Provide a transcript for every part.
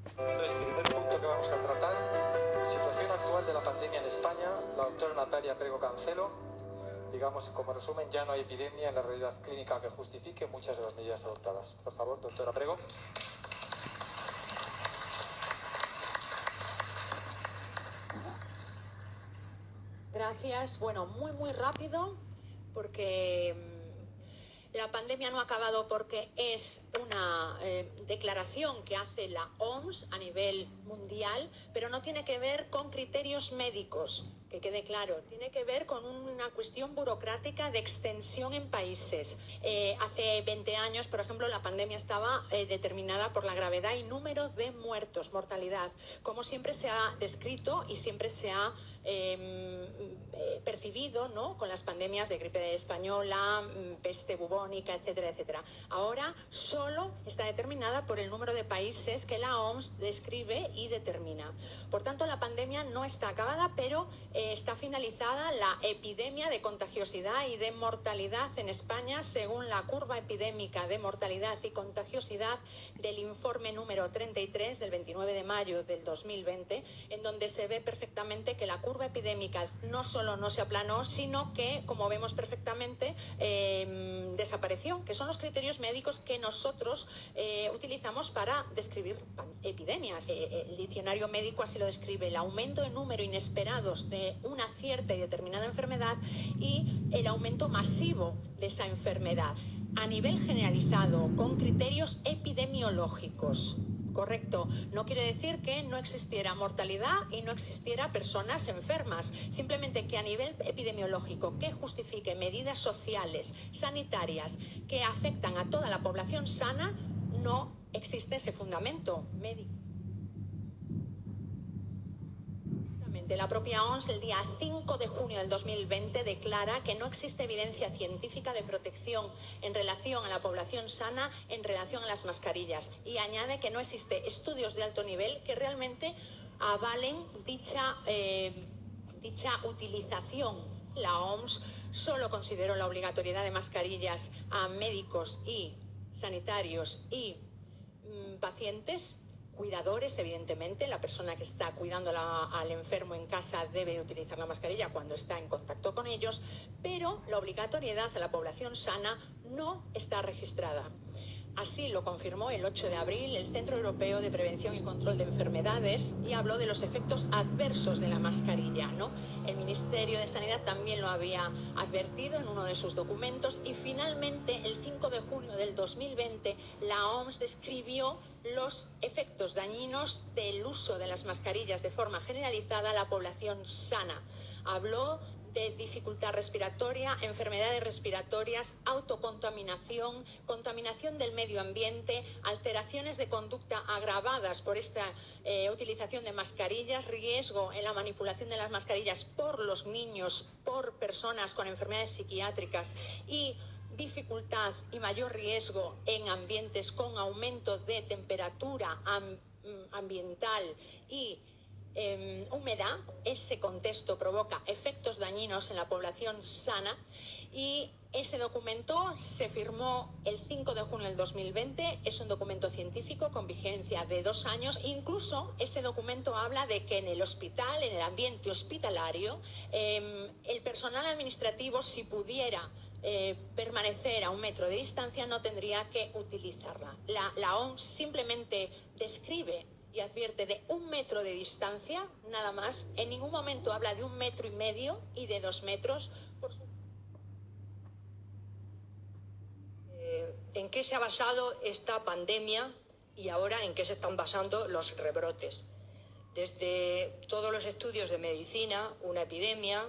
Entonces, primer punto que vamos a tratar, situación actual de la pandemia en España, la doctora Natalia Prego Cancelo. Digamos, como resumen, ya no hay epidemia en la realidad clínica que justifique muchas de las medidas adoptadas. Por favor, doctora Prego. Gracias. Bueno, muy rápido, porque la pandemia no ha acabado, porque es una declaración que hace la OMS a nivel mundial, pero no tiene que ver con criterios médicos, que quede claro, tiene que ver con una cuestión burocrática de extensión en países. Hace 20 años, por ejemplo, la pandemia estaba determinada por la gravedad y número de muertos, mortalidad, como siempre se ha descrito y siempre se ha percibido, ¿no?, con las pandemias de gripe española, peste bubónica, etcétera, etcétera. Ahora solo está determinada por el número de países que la OMS describe y determina. Por tanto, la pandemia no está acabada, pero está finalizada la epidemia de contagiosidad y de mortalidad en España, según la curva epidémica de mortalidad y contagiosidad del informe número 33 del 29 de mayo del 2020, en donde se ve perfectamente que la curva epidémica no solo no se aplanó, sino que, como vemos perfectamente, desapareció, que son los criterios médicos que nosotros utilizamos para describir epidemias. El diccionario médico así lo describe: el aumento de número inesperados de una cierta y determinada enfermedad y el aumento masivo de esa enfermedad a nivel generalizado, con criterios epidemiológicos. Correcto. No quiere decir que no existiera mortalidad y no existiera personas enfermas. Simplemente que a nivel epidemiológico, que justifique medidas sociales, sanitarias, que afectan a toda la población sana, no existe ese fundamento médico. La propia OMS, el día 5 de junio del 2020, declara que no existe evidencia científica de protección en relación a la población sana en relación a las mascarillas, y añade que no existe estudios de alto nivel que realmente avalen dicha utilización. La OMS solo consideró la obligatoriedad de mascarillas a médicos y sanitarios y pacientes, cuidadores, evidentemente. La persona que está cuidando al enfermo en casa debe utilizar la mascarilla cuando está en contacto con ellos, pero la obligatoriedad a la población sana no está registrada. Así lo confirmó el 8 de abril el Centro Europeo de Prevención y Control de Enfermedades, y habló de los efectos adversos de la mascarilla, ¿no? El Ministerio de Sanidad también lo había advertido en uno de sus documentos, y finalmente el 5 de junio del 2020 la OMS describió los efectos dañinos del uso de las mascarillas de forma generalizada a la población sana. Habló de dificultad respiratoria, enfermedades respiratorias, autocontaminación, contaminación del medio ambiente, alteraciones de conducta agravadas por esta utilización de mascarillas, riesgo en la manipulación de las mascarillas por los niños, por personas con enfermedades psiquiátricas, y dificultad y mayor riesgo en ambientes con aumento de temperatura ambiental y humedad. Ese contexto provoca efectos dañinos en la población sana, y ese documento se firmó el 5 de junio del 2020. Es un documento científico con vigencia de 2 años. Incluso ese documento habla de que en el hospital, en el ambiente hospitalario, el personal administrativo, si pudiera permanecer a 1 metro de distancia, no tendría que utilizarla. La OMS simplemente describe y advierte de 1 metro de distancia, nada más. En ningún momento habla de 1,5 metros y de 2 metros. ¿En qué se ha basado esta pandemia y ahora en qué se están basando los rebrotes? Desde todos los estudios de medicina, una epidemia,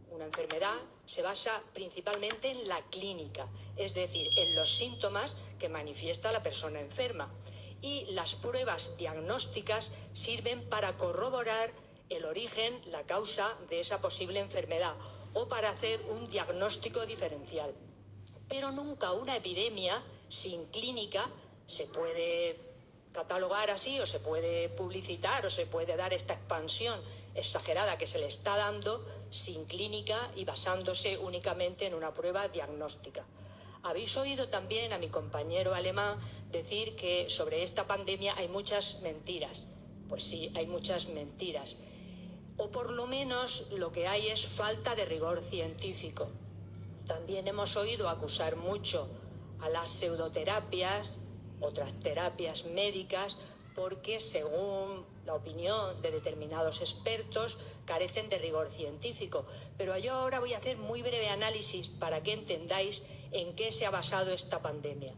una enfermedad, se basa principalmente en la clínica, es decir, en los síntomas que manifiesta la persona enferma. Y las pruebas diagnósticas sirven para corroborar el origen, la causa de esa posible enfermedad, o para hacer un diagnóstico diferencial. Pero nunca una epidemia sin clínica se puede catalogar así, o se puede publicitar, o se puede dar esta expansión exagerada que se le está dando sin clínica y basándose únicamente en una prueba diagnóstica. Habéis oído también a mi compañero alemán decir que sobre esta pandemia hay muchas mentiras. Pues sí, hay muchas mentiras. O por lo menos lo que hay es falta de rigor científico. También hemos oído acusar mucho a las pseudoterapias, otras terapias médicas, porque según la opinión de determinados expertos carecen de rigor científico. Pero yo ahora voy a hacer muy breve análisis para que entendáis en qué se ha basado esta pandemia.